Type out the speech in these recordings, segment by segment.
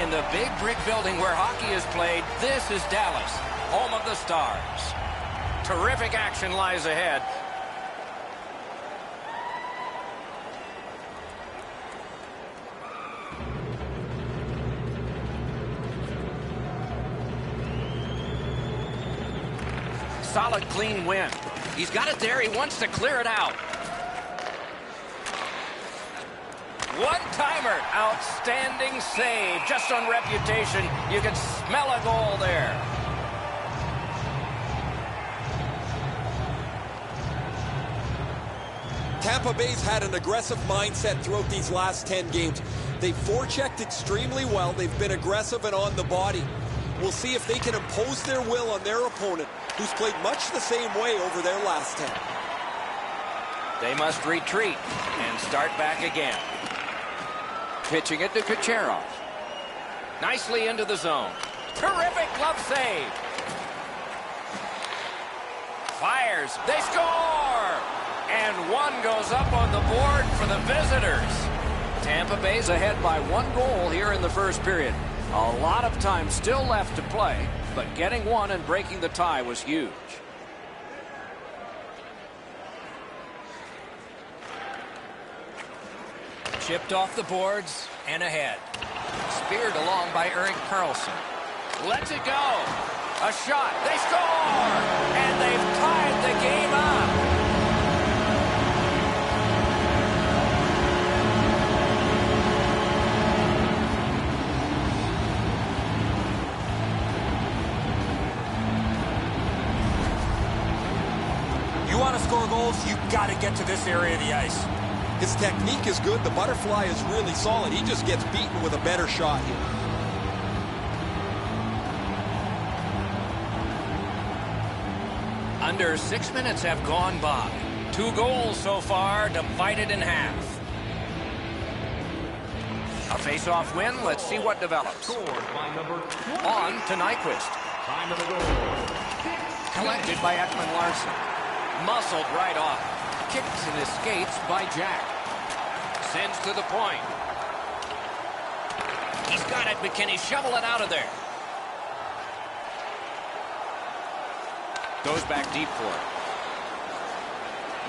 In the big brick building where hockey is played, this is Dallas, home of the Stars. Terrific action lies ahead. Solid, clean win. He's got it there. He wants to clear it out. One-timer. Outstanding save. Just on reputation, you can smell a goal there. Tampa Bay's had an aggressive mindset throughout these last 10 games. They've forechecked extremely well. They've been aggressive and on the body. We'll see if they can impose their will on their opponent, who's played much the same way over their last 10. They must retreat and start back again. Pitching it to Kucherov. Nicely into the zone. Terrific glove save. Fires. They score! And one goes up on the board for the visitors. Tampa Bay's ahead by 1 goal here in the first period. A lot of time still left to play, but getting one and breaking the tie was huge. Chipped off the boards and ahead. Speared along by Erik Karlsson. Lets it go. A shot. They score! And they've tied the game up. You want to score goals, you've got to get to this area of the ice. His technique is good. The butterfly is really solid. He just gets beaten with a better shot here. Under 6 minutes have gone by. 2 goals so far, divided in half. A face-off win. Let's see what develops. On to Nyquist. Collected by Ekman-Larsson. Muscled right off. Kicks and escapes by Jack. Sends to the point. He's got it, but can he shovel it out of there? Goes back deep for it.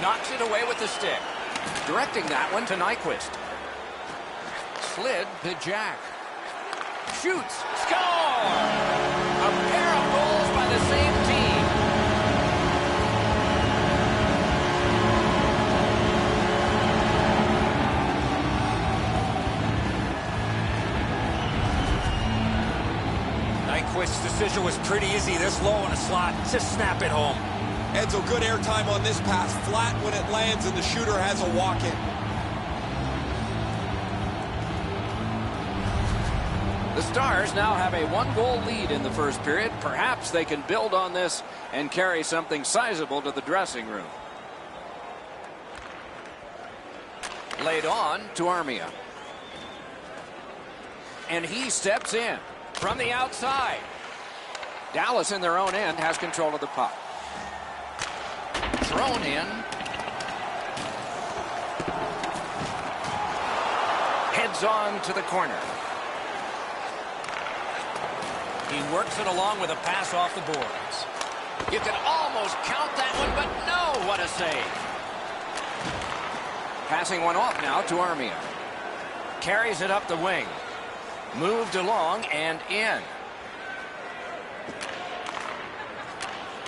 Knocks it away with the stick. Directing that one to Nyquist. Slid to Jack. Shoots. Score! A pair of goals by the same team. Nyquist's decision was pretty easy. This low in a slot. Just snap it home. Edzo, good airtime on this pass. Flat when it lands and the shooter has a walk-in. The Stars now have a 1-goal lead in the first period. Perhaps they can build on this and carry something sizable to the dressing room. Laid on to Armia. And he steps in from the outside. Dallas in their own end has control of the puck. Thrown in. Heads on to the corner. He works it along with a pass off the boards. You can almost count that one, but no, what a save. Passing one off now to Armia. Carries it up the wing. Moved along and in.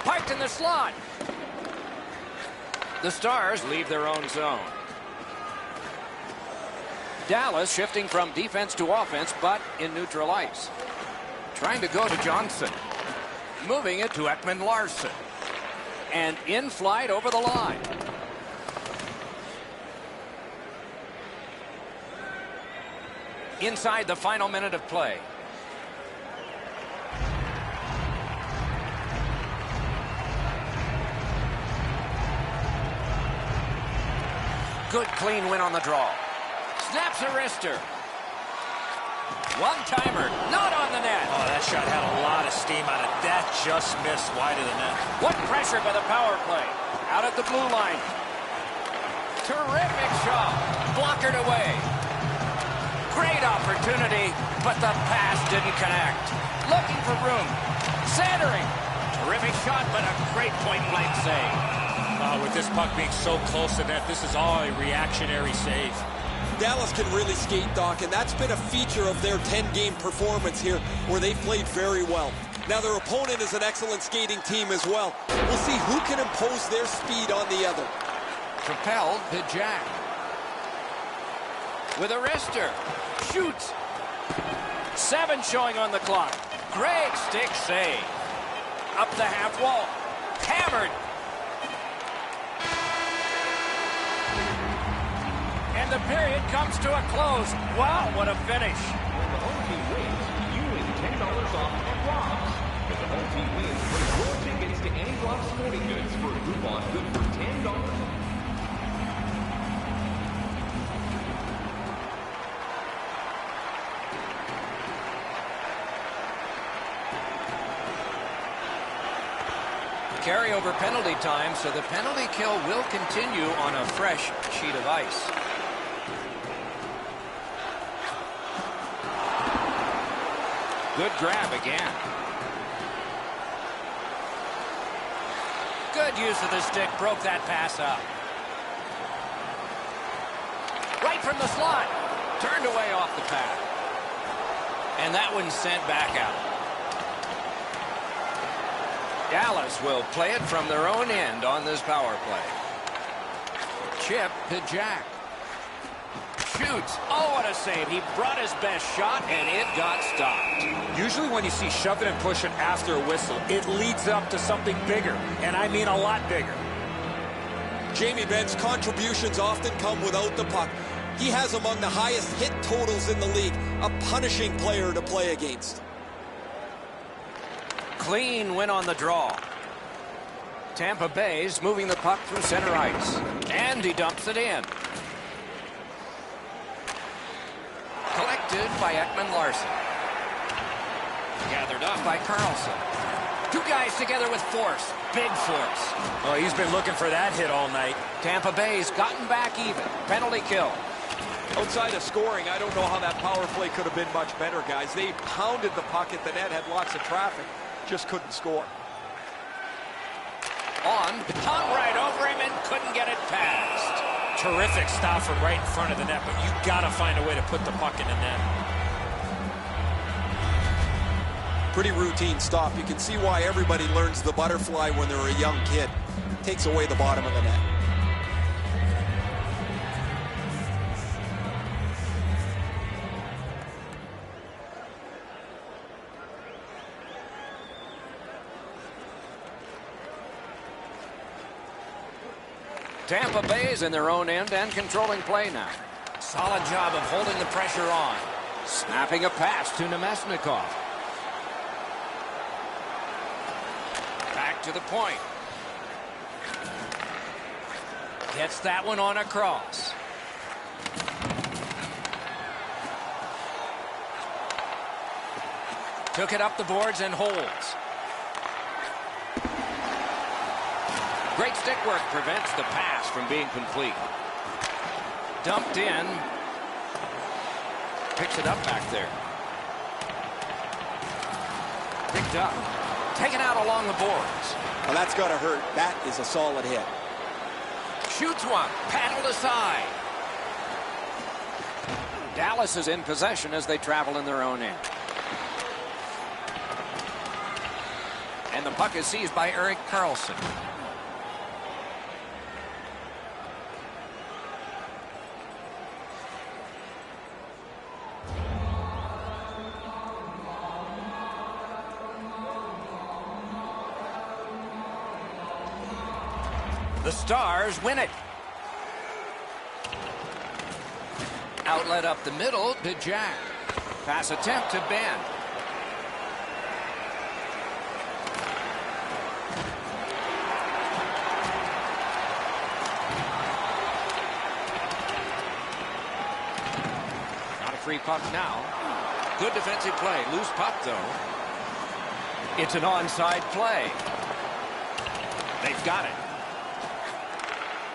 Parked in the slot. The Stars leave their own zone. Dallas shifting from defense to offense, but in neutral ice. Trying to go to Johnson. Moving it to Ekman-Larsson. And in flight over the line. Inside the final minute of play. Good clean win on the draw. Snaps a wrister. One-timer, not on the net. Oh, that shot had a lot of steam on it. That just missed wide of the net. What pressure by the power play. Out at the blue line. Terrific shot. Blockered away. Great opportunity, but the pass didn't connect. Looking for room. Centering. Terrific shot, but a great point-blank save. With this puck being so close to net, this is all a reactionary save. Dallas can really skate, Doc, and that's been a feature of their 10-game performance here, where they played very well. Now, their opponent is an excellent skating team as well. We'll see who can impose their speed on the other. Propelled to Jack. With a wrister. Shoots. 7 showing on the clock. Great stick save. Up the half wall. Hammered. And the period comes to a close. Wow, what a finish. When the home team wins, you win $10 off at Rob's. If the home team wins, bring your tickets to any Rob's Sporting Goods for a coupon good for $10. Carryover penalty time, so the penalty kill will continue on a fresh sheet of ice. Good grab again. Good use of the stick, broke that pass up. Right from the slot. Turned away off the pad. And that one's sent back out. Dallas will play it from their own end on this power play. Chip to Jack. Shoots. Oh, what a save. He brought his best shot, and it got stopped. Usually when you see shoving and pushing after a whistle, it leads up to something bigger, and I mean a lot bigger. Jamie Benn's contributions often come without the puck. He has among the highest hit totals in the league, a punishing player to play against. Clean win on the draw. Tampa Bay's moving the puck through center ice. And he dumps it in. Collected by Ekman Larson. Gathered up by Carlson. 2 guys together with force. Big force. Oh, he's been looking for that hit all night. Tampa Bay's gotten back even. Penalty kill. Outside of scoring, I don't know how that power play could have been much better, guys. They pounded the puck at the net, had lots of traffic, just couldn't score. Hung right over him and couldn't get it past. Terrific stop from right in front of the net, but you got to find a way to put the puck in the net. Pretty routine stop. You can see why everybody learns the butterfly when they're a young kid. Takes away the bottom of the net. Tampa Bay's in their own end and controlling play now. Solid job of holding the pressure on. Snapping a pass to Nemesnikov. Back to the point. Gets that one on a cross. Took it up the boards and holds. Great stick work prevents the pass from being complete. Dumped in. Picks it up back there. Picked up. Taken out along the boards. Well, that's got to hurt. That is a solid hit. Shoots one. Paddled aside. Dallas is in possession as they travel in their own end. And the puck is seized by Erik Karlsson. The Stars win it. Outlet up the middle to Jack. Pass attempt to Ben. Not a free puck now. Good defensive play. Loose puck, though. It's an onside play. They've got it.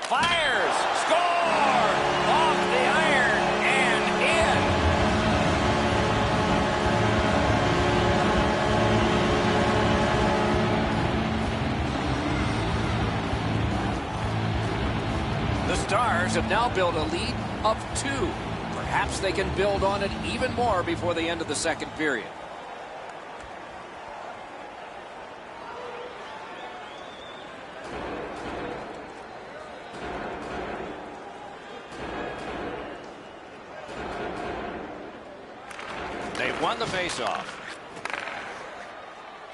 Fires! Score! Off the iron and in. Stars have now built a lead of 2. Perhaps they can build on it even more before the end of the second period. They've won the faceoff.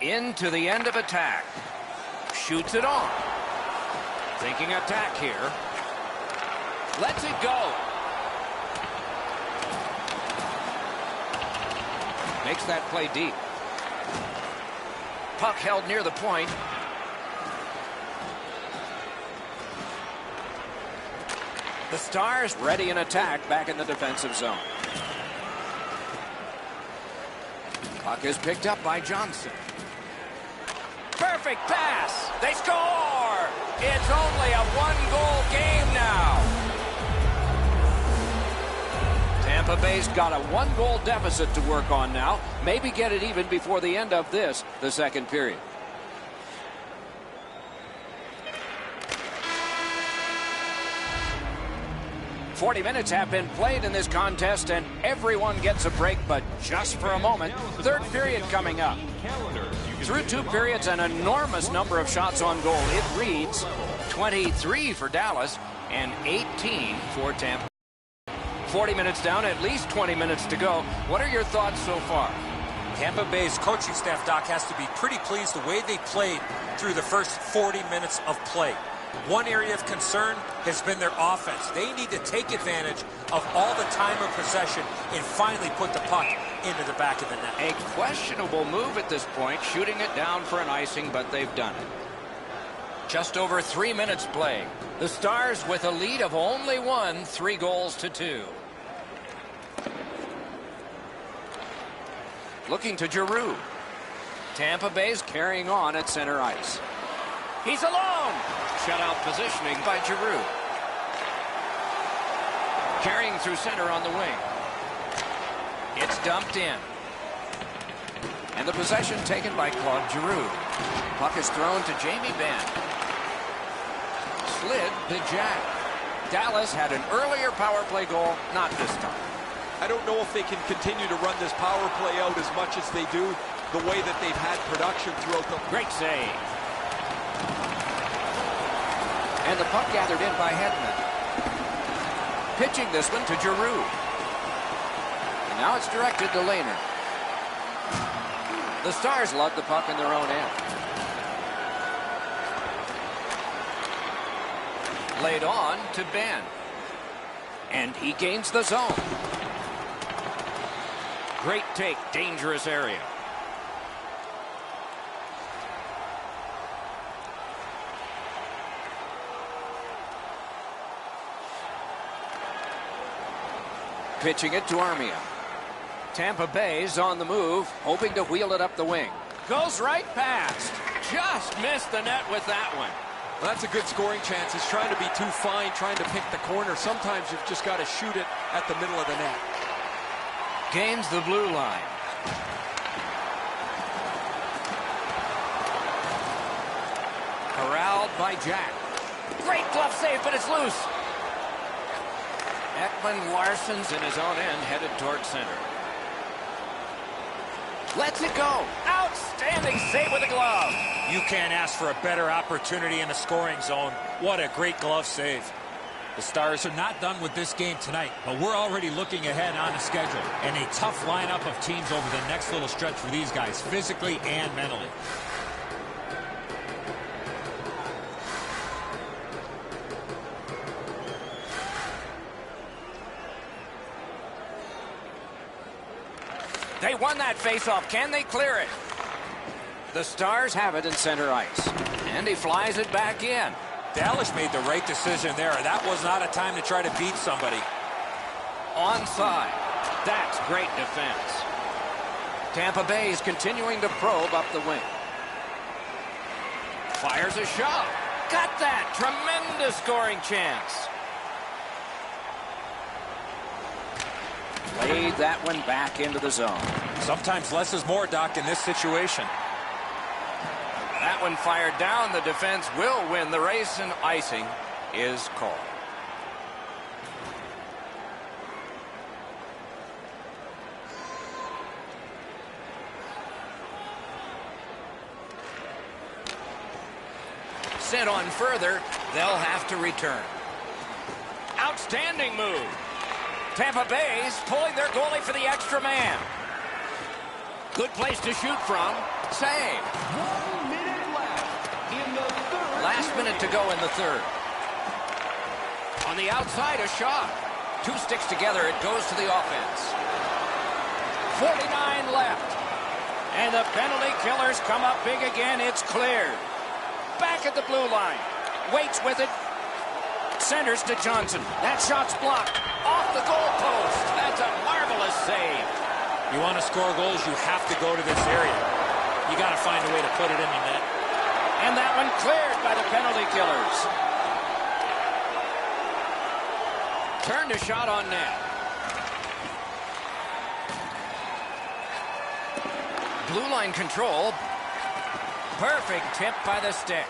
Into the end of attack. Shoots it on. Thinking attack here. Lets it go. Makes that play deep. Puck held near the point. The Stars ready in attack back in the defensive zone. Puck is picked up by Johnson. Perfect pass. They score. It's only a one-goal game now. Tampa Bay's got a one-goal deficit to work on now. Maybe get it even before the end of the second period. "40 minutes have been played in this contest, and everyone gets a break, but just for a moment. Third period coming up. Through 2 periods, an enormous number of shots on goal. It reads 23 for Dallas and 18 for Tampa. 40 minutes down, at least 20 minutes to go. What are your thoughts so far? Tampa Bay's coaching staff, Doc, has to be pretty pleased the way they played through the first 40 minutes of play. One area of concern has been their offense. They need to take advantage of all the time of possession and finally put the puck into the back of the net. A questionable move at this point, shooting it down for an icing, but they've done it. Just over 3 minutes playing. The Stars with a lead of only 1, 3-2. Looking to Giroux. Tampa Bay's carrying on at center ice. He's alone. Shutout positioning by Giroux. Carrying through center on the wing. It's dumped in. And the possession taken by Claude Giroux. Puck is thrown to Jamie Benn. Slid to Jack. Dallas had an earlier power play goal, not this time. I don't know if they can continue to run this power play out as much as they do, the way that they've had production throughout the... Great save. And the puck gathered in by Hedman. Pitching this one to Giroux. And now it's directed to Lehner. The Stars lug the puck in their own end. Laid on to Ben. And he gains the zone. Great take, dangerous area. Pitching it to Armia. Tampa Bay's on the move, hoping to wheel it up the wing. Goes right past. Just missed the net with that one. Well, that's a good scoring chance. He's trying to be too fine, trying to pick the corner. Sometimes you've just got to shoot it at the middle of the net. Gains the blue line. Corralled by Jack. Great glove save, but it's loose. Ekman Larsson's in his own end, headed toward center. Lets it go. Outstanding save with a glove. You can't ask for a better opportunity in the scoring zone. What a great glove save. The Stars are not done with this game tonight, but we're already looking ahead on the schedule. And a tough lineup of teams over the next little stretch for these guys, physically and mentally. They won that faceoff. Can they clear it? The Stars have it in center ice. And he flies it back in. Dallas made the right decision there. That was not a time to try to beat somebody. Onside. That's great defense. Tampa Bay is continuing to probe up the wing. Fires a shot. Got that. Tremendous scoring chance. Laid that one back into the zone. Sometimes less is more, Doc, in this situation. That one fired down. The defense will win the race, and icing is called. sent on further, they'll have to return. Outstanding move. Tampa Bay's pulling their goalie for the extra man. Good place to shoot from. Save. 1 minute left in the third. Last minute to go in the third. On the outside, a shot. 2 sticks together, it goes to the offense. 49 left. And the penalty killers come up big again. It's cleared. Back at the blue line. Waits with it. Centers to Johnson. That shot's blocked. Off the goalpost. That's a marvelous save. You want to score goals, you have to go to this area. You got to find a way to put it in the net. And that one cleared by the penalty killers. Turned a shot on net. Blue line control. Perfect tip by the stick.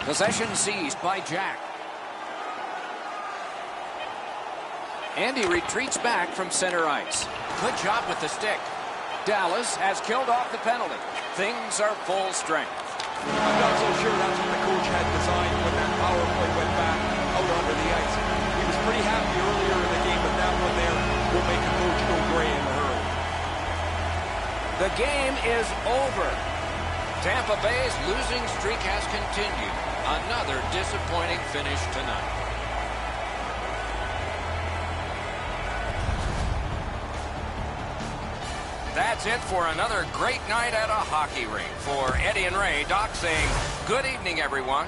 Possession seized by Jack. And he retreats back from center ice. Good job with the stick. Dallas has killed off the penalty. Things are full strength. I'm not so sure that's what the coach had designed when that power play went back out onto the ice. He was pretty happy earlier in the game, but that one there will make a coach go gray in a hurry. The game is over. Tampa Bay's losing streak has continued. Another disappointing finish tonight. That's it for another great night at a hockey rink. For Eddie and Ray, Doc saying good evening, everyone.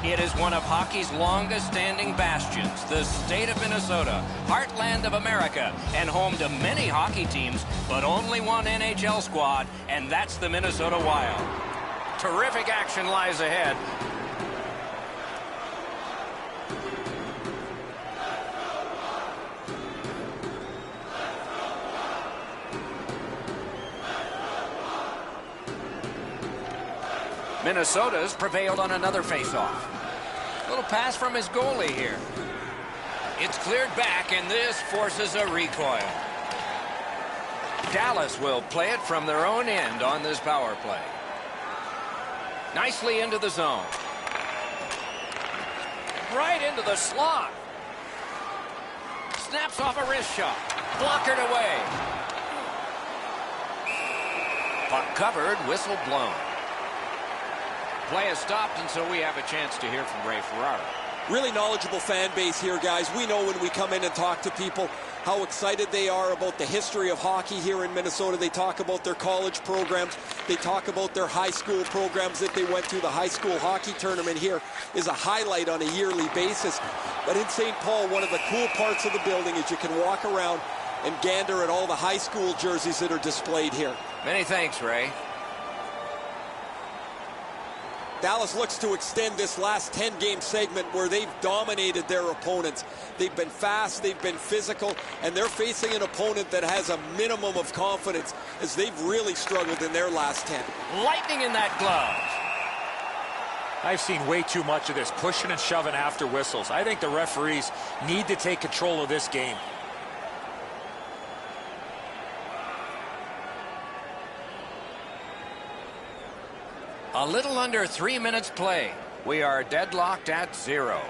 It is one of hockey's longest-standing bastions, the state of Minnesota, heartland of America, and home to many hockey teams, but only one NHL squad, and that's the Minnesota Wild. Terrific action lies ahead. Minnesota's prevailed on another faceoff. Little pass from his goalie here. It's cleared back, and this forces a recoil. Dallas will play it from their own end on this power play. Nicely into the zone. Right into the slot. Snaps off a wrist shot. Blockered away. Puck covered, whistle blown. Play is stopped, and so we have a chance to hear from Ray Ferraro. Really knowledgeable fan base here, guys. We know when we come in and talk to people how excited they are about the history of hockey here in Minnesota. They talk about their college programs. They talk about their high school programs that they went to. The high school hockey tournament here is a highlight on a yearly basis. But in St. Paul, one of the cool parts of the building is you can walk around and gander at all the high school jerseys that are displayed here. Many thanks, Ray. Dallas looks to extend this last 10-game segment where they've dominated their opponents. They've been fast, they've been physical, and they're facing an opponent that has a minimum of confidence as they've really struggled in their last 10. Lightning in that glove. I've seen way too much of this, pushing and shoving after whistles. I think the referees need to take control of this game. A little under 3 minutes play. We are deadlocked at 0.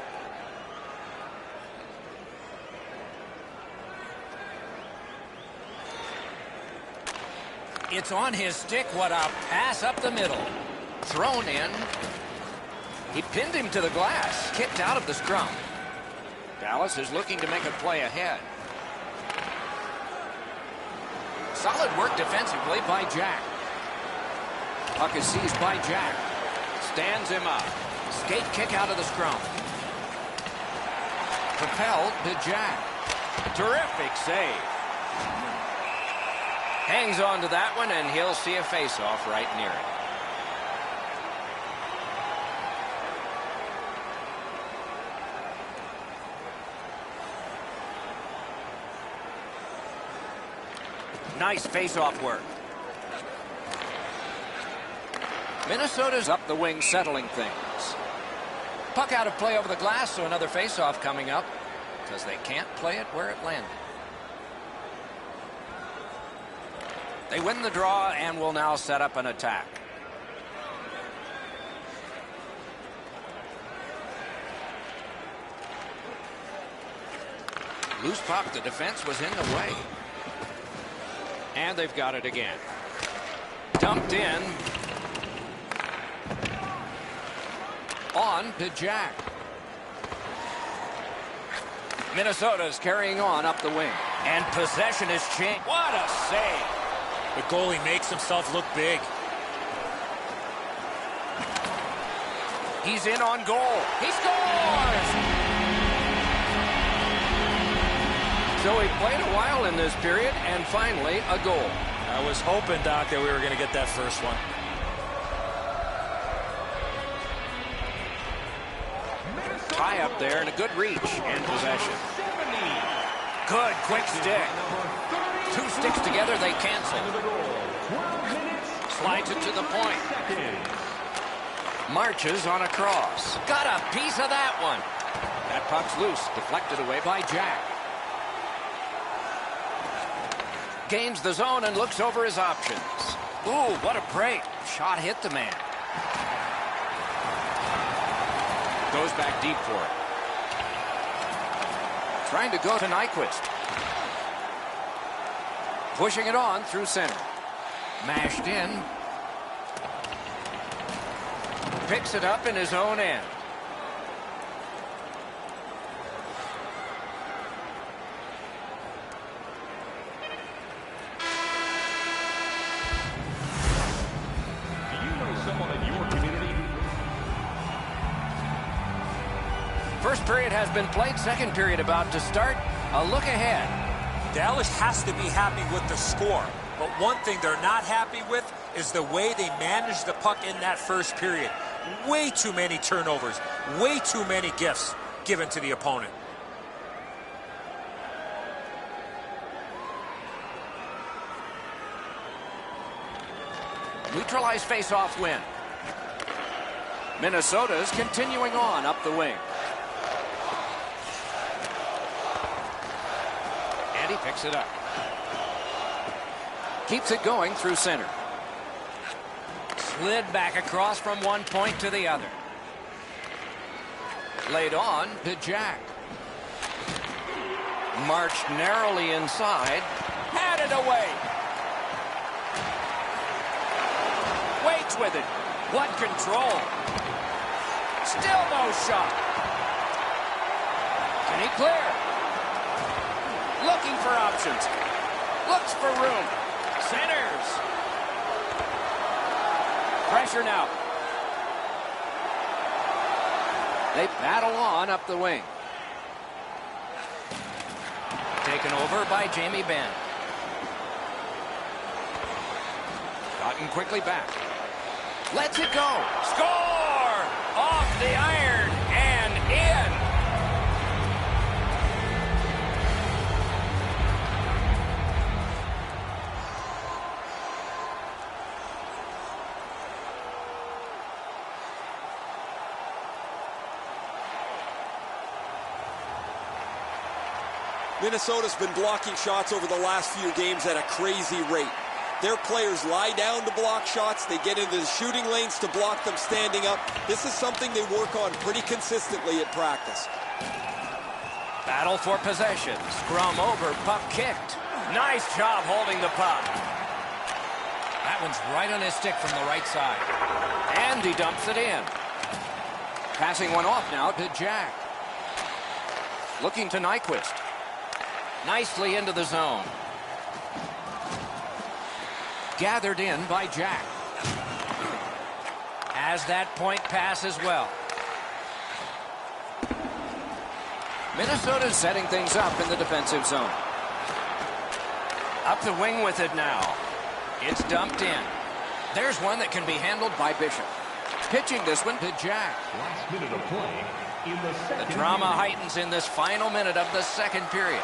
It's on his stick. What a pass up the middle. Thrown in. He pinned him to the glass. Kicked out of the scrum. Dallas is looking to make a play ahead. Solid work defensively by Jack. Puck is seized by Jack. Stands him up. Skate kick out of the scrum. Propelled to Jack. Terrific save. Hangs on to that one, and he'll see a face-off right near it. Nice face-off work. Minnesota's up the wing, settling things. Puck out of play over the glass, so another face-off coming up because they can't play it where it landed. They win the draw and will now set up an attack. Loose puck, the defense was in the way. And they've got it again. Dumped in. On to Jack. Minnesota's carrying on up the wing. And possession is changed. What a save. The goalie makes himself look big. He's in on goal. He scores! So he played a while in this period, and finally a goal. I was hoping, Doc, that we were going to get that first one. Tie up there and a good reach and possession. Good quick stick. 2 sticks together, they cancel. Slides it to the point. Marches on a cross. Got a piece of that one. That puck's loose, deflected away by Jack. Gains the zone and looks over his options. Ooh, what a break. Shot hit the man. Goes back deep for it. Trying to go to Nyquist. Pushing it on through center. Mashed in. Picks it up in his own end. Do you know someone in your community? First period has been played. Second period about to start. A look ahead. Dallas has to be happy with the score. But one thing they're not happy with is the way they managed the puck in that first period. Way too many turnovers. Way too many gifts given to the opponent. Neutralized face-off win. Minnesota's continuing on up the wing. And he picks it up. Keeps it going through center. Slid back across from one point to the other. Laid on to Jack. Marched narrowly inside. Had it away. Waits with it. What control. Still no shot. Can he clear? Looking for options. Looks for room. Centers. Pressure now. They battle on up the wing. Taken over by Jamie Benn. Gotten quickly back. Lets it go. Score! Off the iron and in. Minnesota's been blocking shots over the last few games at a crazy rate. Their players lie down to block shots. They get into the shooting lanes to block them standing up. This is something they work on pretty consistently at practice. Battle for possession. Scrum over, puck kicked. Nice job holding the puck. That one's right on his stick from the right side. And he dumps it in. Passing one off now to Jack. Looking to Nyquist. Nicely into the zone. Gathered in by Jack. Has that point pass as well. Minnesota's setting things up in the defensive zone. Up the wing with it now. It's dumped in. There's one that can be handled by Bishop. Pitching this one to Jack. Last minute of play in the second. The drama heightens in this final minute of the second period.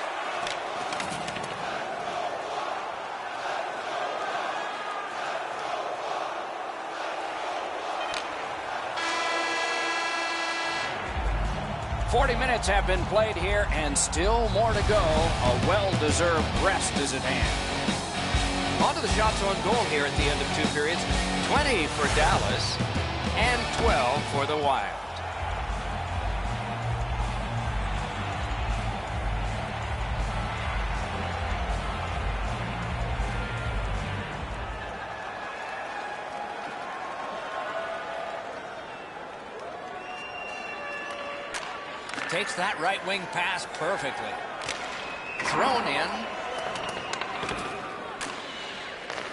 "40 minutes have been played here, and still more to go. A well-deserved rest is at hand." On to the shots on goal here at the end of two periods. 20 for Dallas and 12 for the Wild. Takes that right wing pass perfectly. Thrown in.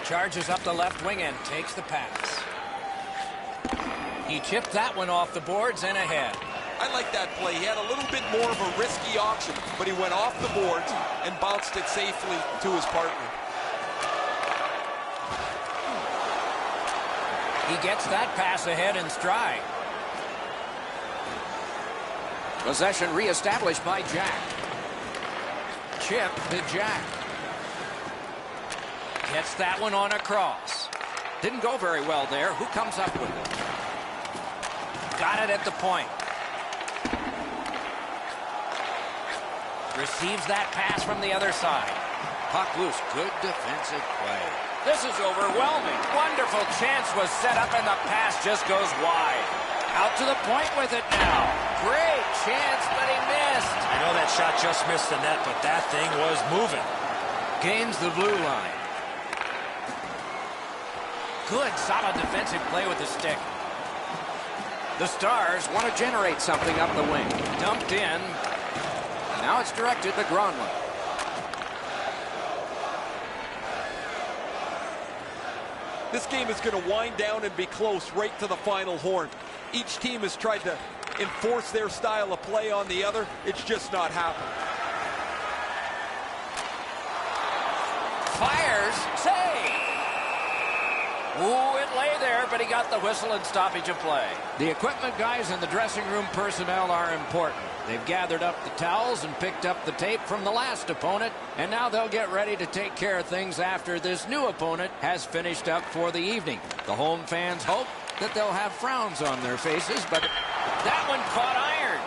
Charges up the left wing and takes the pass. He chipped that one off the boards and ahead. I like that play. He had a little bit more of a risky option, but he went off the boards and bounced it safely to his partner. He gets that pass ahead in stride. Possession reestablished by Jack. Chip to Jack. Gets that one on a cross. Didn't go very well there. Who comes up with it? Got it at the point. Receives that pass from the other side. Puck loose. Good defensive play. This is overwhelming. Wonderful chance was set up and the pass just goes wide. Out to the point with it now. Great chance, but he missed. I know that shot just missed the net, but that thing was moving. Gains the blue line. Good, solid defensive play with the stick. The Stars want to generate something up the wing. Dumped in. Now it's directed to Gronlund. This game is going to wind down and be close right to the final horn. Each team has tried to enforce their style of play on the other. It's just not happening. Fires. Save. Ooh, it lay there, but he got the whistle and stoppage of play. The equipment guys and the dressing room personnel are important. They've gathered up the towels and picked up the tape from the last opponent, and now they'll get ready to take care of things after this new opponent has finished up for the evening. The home fans hope that they'll have frowns on their faces, but that one caught iron.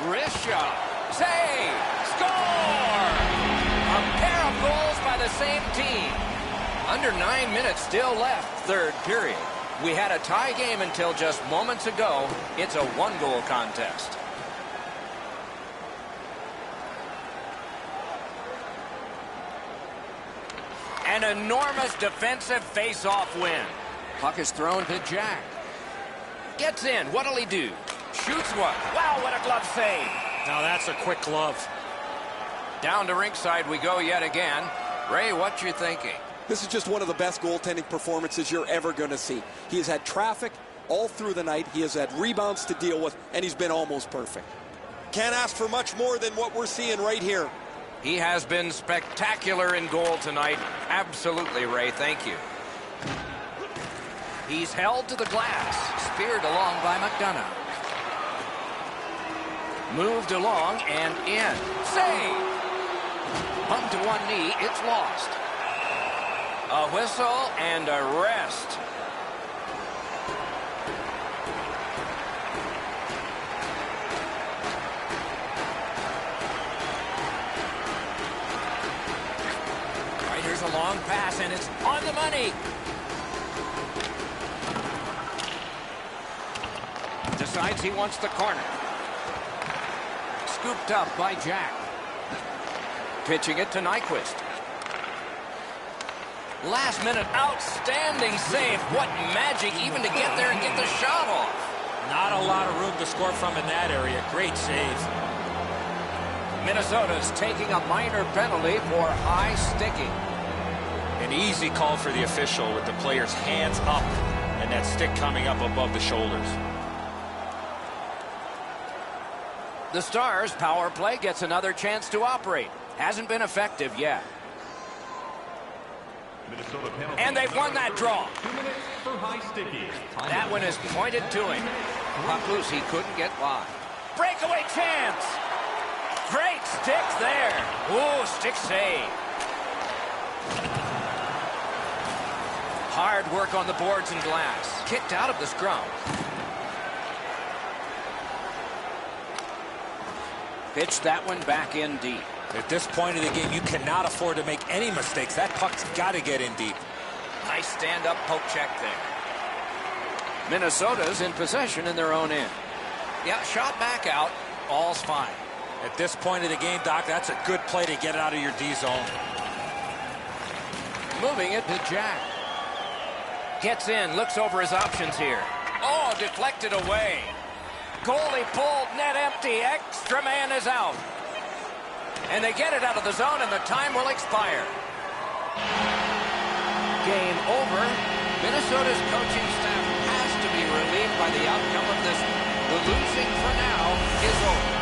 Wrist shot. Save. Score! A pair of goals by the same team. Under 9 minutes still left, third period. We had a tie game until just moments ago. It's a one-goal contest. An enormous defensive face-off win. Puck is thrown to Jack. Gets in. What'll he do? Shoots one. Wow, what a glove save. Now that's a quick glove. Down to rinkside we go yet again. Ray, what you thinking? This is just one of the best goaltending performances you're ever going to see. He has had traffic all through the night. He has had rebounds to deal with, and he's been almost perfect. Can't ask for much more than what we're seeing right here. He has been spectacular in goal tonight. Absolutely, Ray. Thank you. He's held to the glass. Speared along by McDonough. Moved along and in. Save! Bumped to one knee. It's lost. A whistle and a rest. Long pass, and it's on the money. Decides he wants the corner. Scooped up by Jack. Pitching it to Nyquist. Last minute, outstanding save. What magic even to get there and get the shot off. Not a lot of room to score from in that area. Great save. Minnesota's taking a minor penalty for high sticking. An easy call for the official with the player's hands up and that stick coming up above the shoulders. The Stars' power play gets another chance to operate. Hasn't been effective yet. And they've won that draw. 2 minutes for high sticky. That one is pointed to him. Puck loose, he couldn't get by. Breakaway chance. Great stick there. Ooh, stick save. Hard work on the boards and glass. Kicked out of the scrum. Pitched that one back in deep. At this point of the game, you cannot afford to make any mistakes. That puck's got to get in deep. Nice stand-up poke check there. Minnesota's in possession in their own end. Yeah, shot back out. All's fine. At this point of the game, Doc, that's a good play to get out of your D zone. Moving it to Jack. Gets in, looks over his options here. Oh, deflected away. Goalie pulled, net empty. Extra man is out. And they get it out of the zone, and the time will expire. Game over. Minnesota's coaching staff has to be relieved by the outcome of this. The losing for now is over.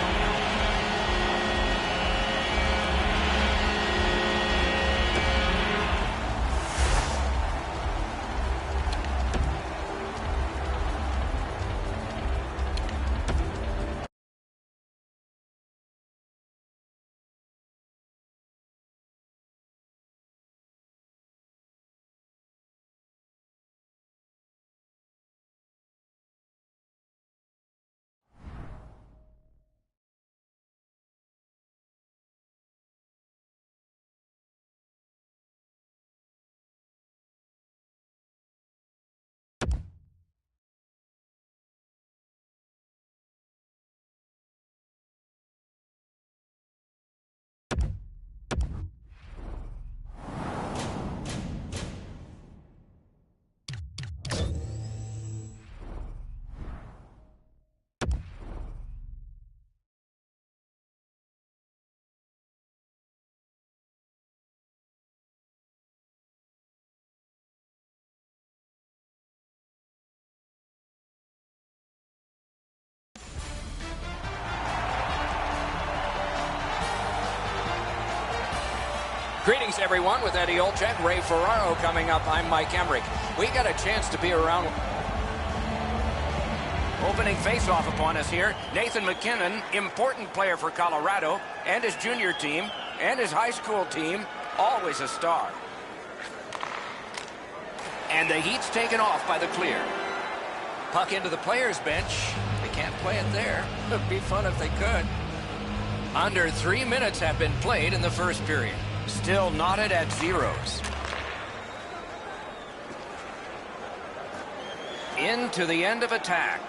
Greetings, everyone, with Eddie Olczyk, Ray Ferraro coming up. I'm Mike Emmerich. We got a chance to be around. Opening face-off upon us here. Nathan McKinnon, important player for Colorado, and his junior team, and his high school team, always a star. And the heat's taken off by the clear. Puck into the players' bench. They can't play it there. It'd be fun if they could. Under 3 minutes have been played in the first period. Still knotted at zeros. Into the end of attack.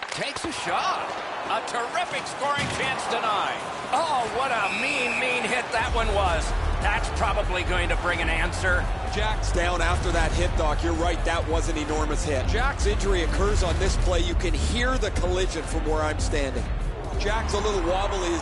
Takes a shot. A terrific scoring chance denied. Oh, what a mean hit that one was. That's probably going to bring an answer. Jack's down after that hit, Doc. You're right, that was an enormous hit. Jack's injury occurs on this play. You can hear the collision from where I'm standing. Jack's a little wobbly.